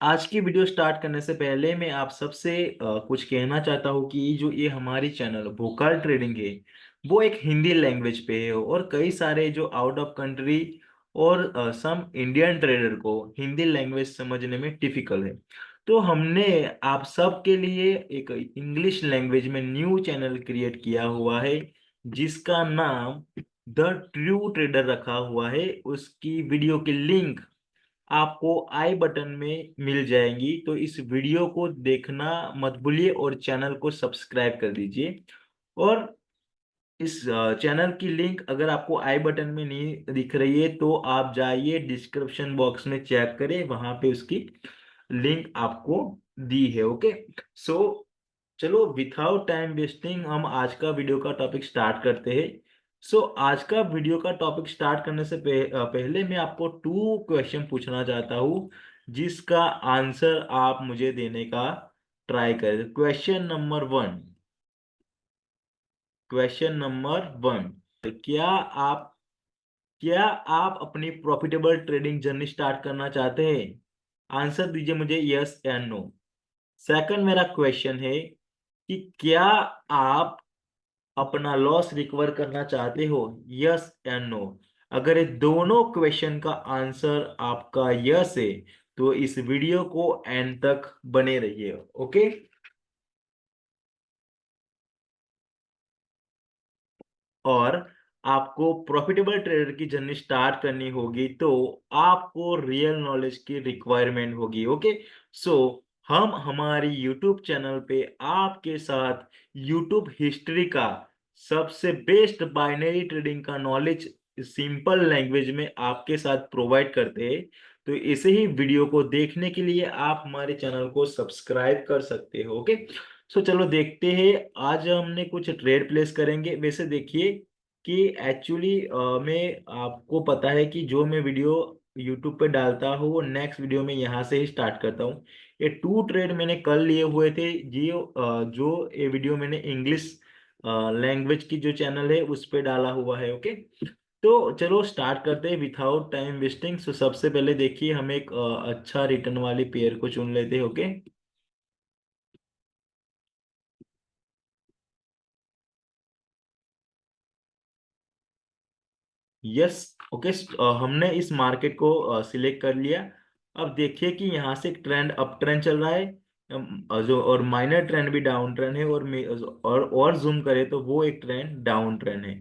आज की video start करने से पहले मैं आप सबसे कुछ कहना चाहता हूँ कि जो ये हमारी चैनल भोकाल ट्रेडिंग है वो एक हिंदी लैंग्वेज पे है और कई सारे जो आउट ऑफ कंट्री और सम इंडियन ट्रेडर को हिंदी लैंग्वेज समझने में डिफिकल्ट है। तो हमने आप सब के लिए एक इंग्लिश लैंग्वेज में न्यू चैनल क्रिएट किया हुआ है जिसका नाम द ट्रू ट्रेडर रखा हुआ है। उसकी वीडियो की लिंक आपको आई बटन में मिल जाएंगी, तो इस वीडियो को देखना मत भूलिए और चैनल को सब्सक्राइब कर दीजिए। और इस चैनल की लिंक अगर आपको आई बटन में नहीं दिख रही है तो आप जाइए डिस्क्रिप्शन बॉक्स में चेक करें, वहां पे उसकी लिंक आपको दी है। ओके, सो चलो विथआउट टाइम वेस्टिंग हम आज का वीडियो का टॉपिक स्टार्ट करते हैं। सो आज का वीडियो का टॉपिक स्टार्ट करने से पहले मैं आपको टू क्वेश्चन पूछना चाहता हूँ जिसका आंसर आप मुझे देने का ट्राई करें। क्वेश्चन नंबर वन, क्या आप क्या आप अपनी प्रॉफिटेबल ट्रेडिंग जर्नी स्टार्ट करना चाहते हैं? आंसर दीजिए मुझे, यस या नो। सेकंड मेरा क्वेश्चन है कि क्या आप अपना लॉस रिकवर करना चाहते हो? यस या नो। अगर ये दोनों क्वेश्चन का आंसर आपका यस है तो इस वीडियो को एंड तक बने रहिए। ओके, और आपको प्रॉफिटेबल ट्रेडर की जर्नी स्टार्ट करनी होगी तो आपको रियल नॉलेज की रिक्वायरमेंट होगी। ओके, सो हम हमारी यूट्यूब चैनल पे आपके साथ यूट्यूब हिस्ट्री का सबसे बेस्ट बाइनरी ट्रेडिंग का नॉलेज सिंपल लैंग्वेज में आपके साथ प्रोवाइड करते हैं। तो इसे ही वीडियो को देखने के लिए आप हमारे चैनल को सब्सक्राइब कर सकते हो। ओके, सो चलो देखते हैं। आज हमने कुछ ट्रेड प्लेस करेंगे। वैसे देखिए कि एक्चुअली मैं आपको पता है कि जो मैं वीडियो यूट्यूब पे डालता हूँ वो नेक्स्ट वीडियो में यहाँ से ही स्टार्ट करता हूँ। ये टू ट्रेड मैंने कल लिए हुए थे जी। जो ये वीडियो मैंने इंग्लिश लैंग्वेज की जो चैनल है उस पे डाला हुआ है। ओके, तो चलो स्टार्ट करते हैं विथआउट टाइम वेस्टिंग। सो सबसे पहले देखिए हम एक अच्छा रिटर्न वाली पेयर को चुन लेते हैं। Okay, yes. ओके, हमने इस मार्केट को सिलेक्ट कर लिया। अब देखिए कि यहाँ से एक ट्रेंड अप ट्रेंड चल रहा है, जो और माइनर ट्रेंड भी डाउन ट्रेंड है, और जूम करें तो वो एक ट्रेंड डाउन ट्रेंड है।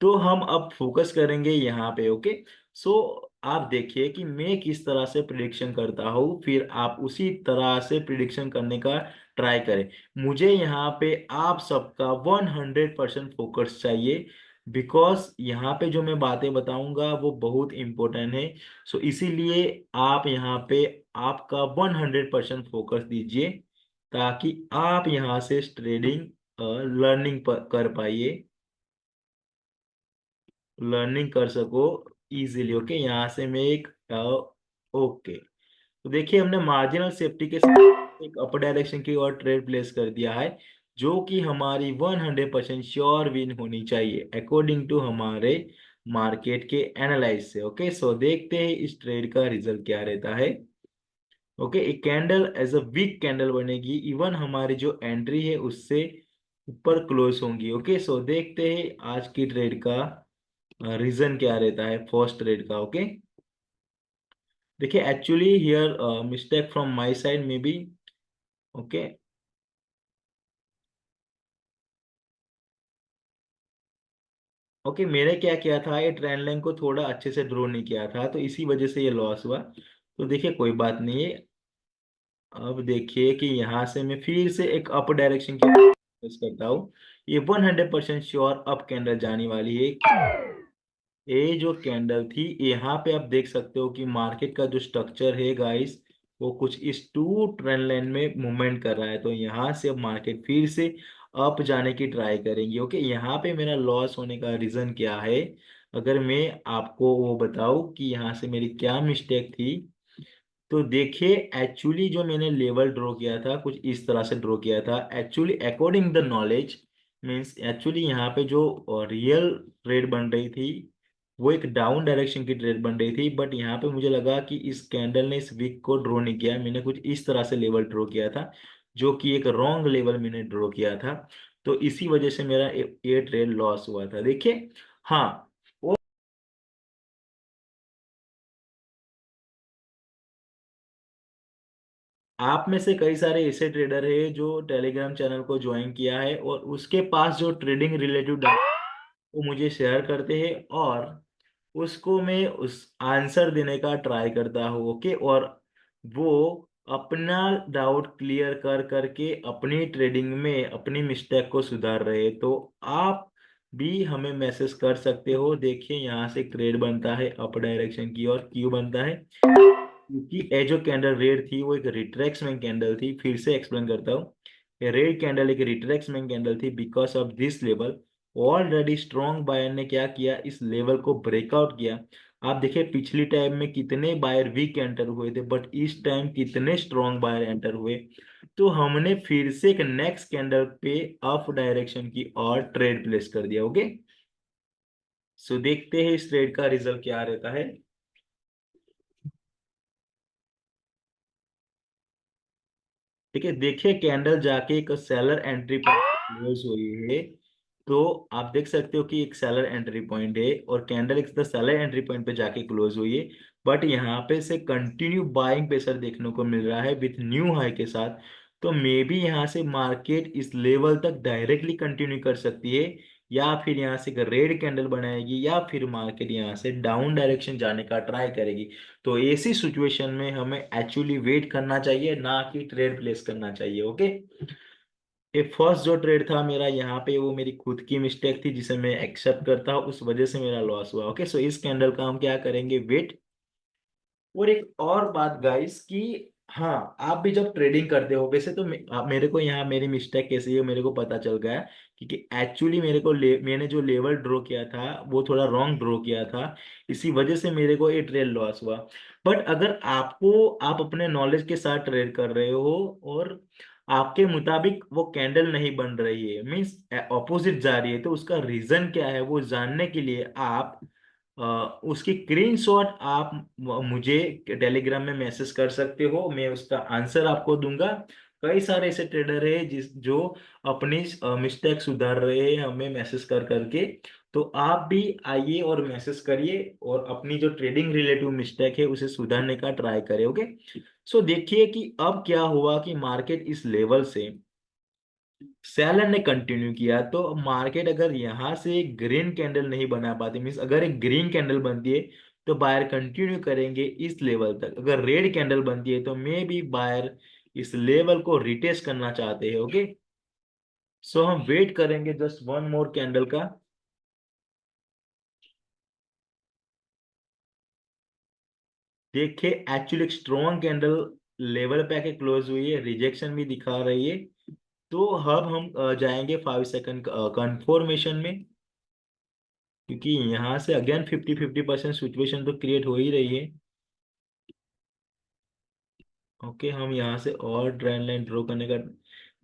तो हम अब फोकस करेंगे यहाँ पे। ओके, सो आप देखिए कि मैं किस तरह से प्रिडिक्शन करता हूँ, फिर आप उसी तरह से प्रिडिक्शन करने का ट्राई करें। मुझे यहाँ पे आप सबका 100% फोकस चाहिए, बिकॉज यहाँ पे जो मैं बातें बताऊंगा वो बहुत इंपॉर्टेंट है। सो इसीलिए आप यहाँ पे आपका 100% फोकस दीजिए ताकि आप यहाँ से ट्रेडिंग लर्निंग कर पाइए, लर्निंग कर सको इजीली। ओके, यहाँ से मैं एक ओके, तो देखिए हमने मार्जिनल सेफ्टी के साथ एक अपर डायरेक्शन की ओर ट्रेड प्लेस कर दिया है जो कि हमारी 100% श्योर विन होनी चाहिए अकॉर्डिंग टू हमारे मार्केट के एनालाइज से। ओके, सो देखते हैं इस ट्रेड का रिजल्ट क्या रहता है। ओके, एक candle as a weak candle बनेगी, इवन हमारी जो एंट्री है उससे ऊपर क्लोज होंगी। ओके, सो देखते हैं आज की ट्रेड का रीजन क्या रहता है फर्स्ट ट्रेड का। ओके, देखिए actually here mistake from my side में बी। ओके, ओके, मैंने क्या किया था, ये ट्रेंड लाइन को थोड़ा अच्छे से ड्रॉ नहीं किया था तो इसी वजह से ये लॉस हुआ। तो देखिए कोई बात नहीं है। अब देखिए कि यहाँ से मैं फिर से एक अप डायरेक्शन की कोशिश करता हूँ। ये 100% श्योर अप कैंडल जाने वाली है। ये जो कैंडल थी यहाँ पे आप देख सकते हो कि मार्केट का जो स्ट्रक्चर है गाइस वो कुछ इस टू ट्रेंड लाइन में मूवमेंट कर रहा है। तो यहाँ से अब मार्केट फिर से अप जाने की ट्राई करेंगी। ओके, यहाँ पे मेरा लॉस होने का रीजन क्या है, अगर मैं आपको वो बताऊं कि यहाँ से मेरी क्या मिस्टेक थी, तो देखिए एक्चुअली जो मैंने लेवल ड्रॉ किया था कुछ इस तरह से ड्रॉ किया था actually according the knowledge. Means actually यहाँ पे जो रियल ट्रेड बन रही थी वो एक डाउन डायरेक्शन की ट्रेड बन रही थी, बट यहाँ पे मुझे लगा कि इस कैंडल ने इस वीक को ड्रॉ नहीं किया, मैंने कुछ इस तरह से लेवल ड्रॉ किया था, जो कि एक रॉन्ग लेवल मैंने ड्रॉ किया था। तो इसी वजह से मेरा ये ट्रेड लॉस हुआ था, देखिए। हाँ, आप में से कई सारे ऐसे ट्रेडर हैं जो टेलीग्राम चैनल को ज्वाइन किया है और उसके पास जो ट्रेडिंग रिलेटेड वो मुझे शेयर करते हैं, और उसको मैं उस आंसर देने का ट्राई करता हूँ, ओके। और वो अपना डाउट क्लियर कर करके अपनी ट्रेडिंग में अपनी मिस्टेक को सुधार रहे हैं। तो आप भी हमें मैसेज कर सकते हो। देखिए यहाँ से ट्रेड बनता है अप डायरेक्शन की, और क्यों बनता है, क्योंकि ये जो कैंडल रेड थी वो एक रिट्रेक्समेंट कैंडल थी। फिर से एक्सप्लेन करता हूँ, ये रेड कैंडल एक रिट्रेक्समेंट कैंडल थी because of this level. Already strong buyer ने क्या किया, इस लेवल को ब्रेकआउट किया। आप देखिए पिछली टाइम में कितने बायर वीक एंटर हुए थे, बट इस टाइम कितने स्ट्रॉन्ग बायर एंटर हुए। तो हमने फिर से एक नेक्स्ट कैंडल पे अप डायरेक्शन की और ट्रेड प्लेस कर दिया, ओके। सो देखते हैं इस ट्रेड का रिजल्ट क्या रहता है। ठीक है, देखिए कैंडल जाके एक सेलर एंट्री पर क्लोज हुई है। तो आप देख सकते हो कि एक सेलर एंट्री पॉइंट है, और कैंडल एक सेलर एंट्री पॉइंट पे जाके क्लोज हुई है। बट यहाँ पे से कंटिन्यू बाइंग प्रेशर देखने को मिल रहा है विथ न्यू हाई के साथ। तो मे बी यहाँ से मार्केट इस लेवल तक डायरेक्टली कंटिन्यू कर सकती है, या फिर यहाँ से एक रेड कैंडल बनाएगी, या फिर मार्केट यहाँ से डाउन डायरेक्शन जाने का ट्राई करेगी। तो ऐसी सिचुएशन में हमें एक्चुअली वेट करना चाहिए, ना कि ट्रेड प्लेस करना चाहिए, ओके। ये फर्स्ट जो ट्रेड था मेरा यहाँ पे, वो मेरी खुद की मिस्टेक थी जिसे मैं एक्सेप्ट करता हूँ, उस वजह से मेरा लॉस हुआ, ओके। सो इस कैंडल का हम क्या करेंगे, वेट। और एक और बात गाइस कि हाँ, आप भी जब ट्रेडिंग करते हो, वैसे तो आप मेरे को यहाँ मेरी मिस्टेक कैसी है मेरे को पता चल गया, क्योंकि एक्चुअली मेरे को मैंने जो लेवल ड्रॉ किया था वो थोड़ा रॉन्ग ड्रॉ किया था। इसी वजह से मेरे को ये ट्रेड लॉस हुआ। बट अगर आपको, आप अपने नॉलेज के साथ ट्रेड कर रहे हो, और आपके मुताबिक वो कैंडल नहीं बन रही है, मीन्स ऑपोजिट जा रही है, तो उसका रीजन क्या है वो जानने के लिए आप अ, उसकी स्क्रीनशॉट आप मुझे टेलीग्राम में मैसेज कर सकते हो, मैं उसका आंसर आपको दूंगा। कई सारे ऐसे ट्रेडर है जो अपनी मिस्टेक सुधार रहे हैं हमें मैसेज कर करके। तो आप भी आइए और मैसेज करिए, और अपनी जो ट्रेडिंग रिलेटिव मिस्टेक है उसे सुधारने का ट्राई करें, ओके। सो देखिए कि अब क्या हुआ कि मार्केट इस लेवल से सेलर ने कंटिन्यू किया, तो मार्केट अगर यहाँ से ग्रीन कैंडल नहीं बना पाती, मीन्स अगर एक ग्रीन कैंडल बनती है तो बायर कंटिन्यू करेंगे इस लेवल तक। अगर रेड कैंडल बनती है तो मे बी बायर इस लेवल को रिटेस्ट करना चाहते हैं, ओके। सो हम वेट करेंगे जस्ट वन मोर कैंडल का। देखिए एक्चुअली एक स्ट्रॉन्ग कैंडल लेवल पे आके क्लोज हुई है, रिजेक्शन भी दिखा रही है। तो अब हम जाएंगे 5 सेकंड कंफर्मेशन में, क्योंकि यहाँ से अगेन 50-50% सिचुएशन तो क्रिएट हो ही रही है। ओके, हम यहाँ से और ट्रेंड लाइन ड्रॉ करने का,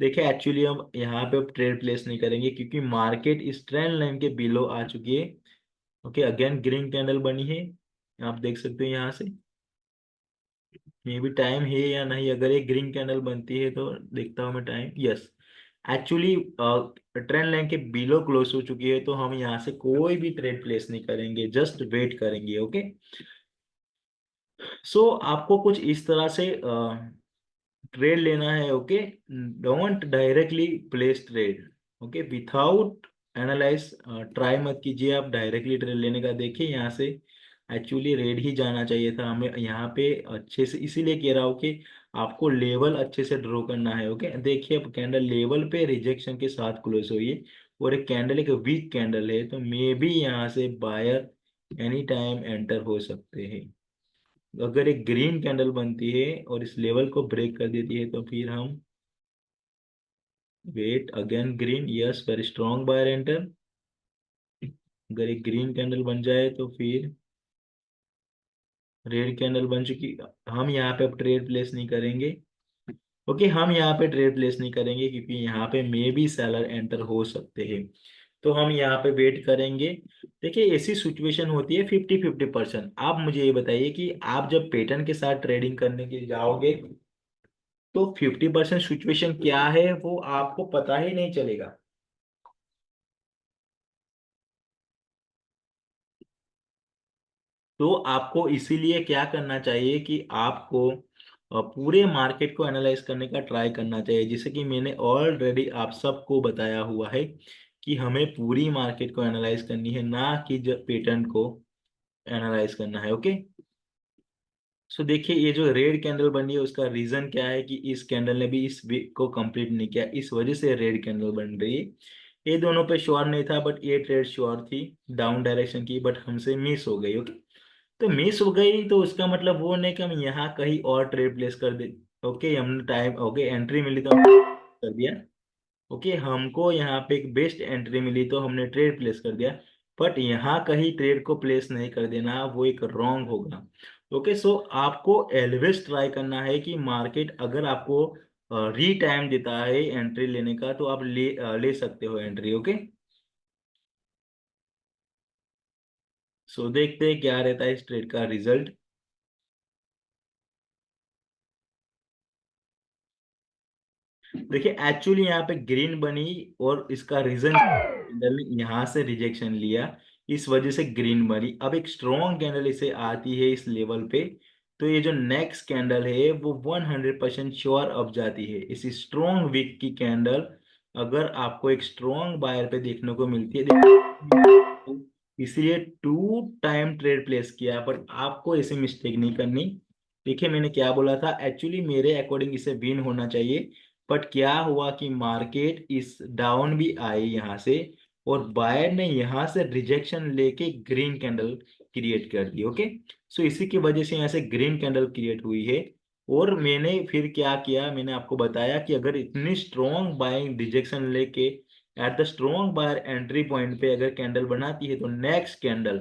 देखिए एक्चुअली हम यहाँ पे अब ट्रेड प्लेस नहीं करेंगे क्योंकि मार्केट इस ट्रेंड लाइन के बिलो आ चुकी है। ओके, अगेन ग्रीन कैंडल बनी है, आप देख सकते हो यहाँ से। मे भी टाइम है या नहीं, अगर एक ग्रीन कैंडल बनती है तो देखता हूँ मैं time, yes. Actually trend line के बिलो क्लोज हो चुकी है, तो हम यहाँ से कोई भी ट्रेड प्लेस नहीं करेंगे, जस्ट वेट करेंगे, ओके। सो आपको कुछ इस तरह से ट्रेड लेना है, okay. Don't directly place trade, okay, without analyse. Try मत कीजिए आप डायरेक्टली ट्रेड लेने का। देखिए यहाँ से एक्चुअली रेड ही जाना चाहिए था हमें यहाँ पे अच्छे से, इसीलिए कह रहा हूँ कि आपको लेवल अच्छे से ड्रॉ करना है, ओके। देखिए अब कैंडल लेवल पे रिजेक्शन के साथ क्लोज हुई है, और एक कैंडल एक वीक कैंडल है, तो मे बी यहाँ से बायर एनी टाइम एंटर हो सकते हैं। अगर एक ग्रीन कैंडल बनती है और इस लेवल को ब्रेक कर देती है, तो फिर हम wait again green, yes, very strong buyer enter. अगर एक ग्रीन कैंडल बन जाए तो फिर रेड कैंडल बन चुकी, हम यहाँ पे अब ट्रेड प्लेस नहीं करेंगे, ओके। हम यहाँ पे ट्रेड प्लेस नहीं करेंगे क्योंकि यहाँ पे मे बी सेलर एंटर हो सकते हैं। तो हम यहाँ पे वेट करेंगे। देखिए ऐसी सिचुएशन होती है 50-50%। आप मुझे ये बताइए कि आप जब पैटर्न के साथ ट्रेडिंग करने के जाओगे तो 50% सिचुएशन क्या है वो आपको पता ही नहीं चलेगा। तो आपको इसीलिए क्या करना चाहिए कि आपको पूरे मार्केट को एनालाइज करने का ट्राई करना चाहिए, जैसे कि मैंने ऑलरेडी आप सबको बताया हुआ है कि हमें पूरी मार्केट को एनालाइज करनी है, ना कि जब पैटर्न को एनालाइज करना है। ओके, सो देखिए ये जो रेड कैंडल बनी है उसका रीजन क्या है कि इस कैंडल ने भी इस वीक को कंप्लीट नहीं किया, इस वजह से रेड कैंडल बन रही है। ये दोनों पे श्योर नहीं था, बट ये ट्रेड श्योर थी डाउन डायरेक्शन की, बट हमसे मिस हो गई। ओके, तो मिस हो गई तो उसका मतलब वो नहीं कि हम यहाँ कहीं और ट्रेड प्लेस कर दे। ओके, हमने टाइम ओके एंट्री मिली तो हमने कर दिया। ओके, हमको यहाँ पे एक बेस्ट एंट्री मिली तो हमने ट्रेड प्लेस कर दिया, बट यहाँ कहीं ट्रेड को प्लेस नहीं कर देना, वो एक रॉन्ग होगा। ओके, सो आपको ऑलवेज ट्राई करना है कि मार्केट अगर आपको री टाइम देता है एंट्री लेने का तो आप ले सकते हो एंट्री। ओके, सो देखते हैं क्या रहता है इस ट्रेड का रिजल्ट। देखिए एक्चुअली यहाँ पे ग्रीन बनी और इसका रीजन कैंडल ने यहाँ से रिजेक्शन लिया, इस वजह से ग्रीन बनी। अब एक स्ट्रॉन्ग कैंडल इसे आती है इस लेवल पे, तो ये जो नेक्स्ट कैंडल है वो 100% श्योर अब जाती है। इस स्ट्रॉन्ग विक की कैंडल अगर आपको एक स्ट्रॉन्ग बायर पे देखने को मिलती है, इसलिए टू टाइम ट्रेड प्लेस किया, पर आपको ऐसे मिस्टेक नहीं करनी। देखिए मैंने क्या बोला था, एक्चुअली मेरे अकॉर्डिंग इसे विन होना चाहिए, बट क्या हुआ कि मार्केट इस डाउन भी आई यहाँ से और बायर ने यहाँ से रिजेक्शन लेके ग्रीन कैंडल क्रिएट कर दी। ओके, सो इसी की वजह से यहाँ से ग्रीन कैंडल क्रिएट हुई है। और मैंने फिर क्या किया, मैंने आपको बताया कि अगर इतनी स्ट्रॉन्ग बाइंग रिजेक्शन लेके at the strong buyer entry point पे अगर कैंडल बनाती है तो नेक्स्ट कैंडल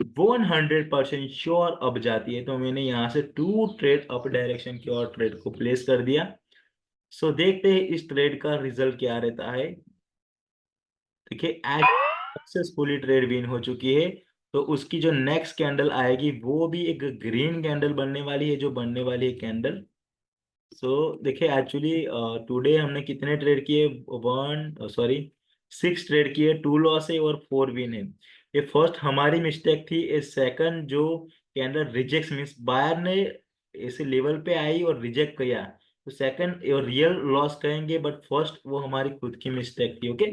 100% श्योर अप जाती है। तो मैंने यहाँ से टू ट्रेड अप डायरेक्शन की और ट्रेड को प्लेस कर दिया। सो देखते हैं इस ट्रेड का रिजल्ट क्या रहता है। देखिए एज सक्सेसफुली ट्रेड विन हो चुकी है, तो उसकी जो नेक्स्ट कैंडल आएगी वो भी एक ग्रीन कैंडल बनने वाली है, जो बनने वाली है कैंडल। सो देखिए एक्चुअली टुडे हमने कितने ट्रेड किए, वन सॉरी 6 ट्रेड किए, 2 लॉस है और 4 विन है। ये फर्स्ट हमारी मिस्टेक थी। ये सेकंड जो कैंडल रिजेक्ट मीन्स बायर ने ऐसे लेवल पे आई और रिजेक्ट किया, तो सेकंड रियल लॉस कहेंगे, बट फर्स्ट वो हमारी खुद की मिस्टेक थी। ओके,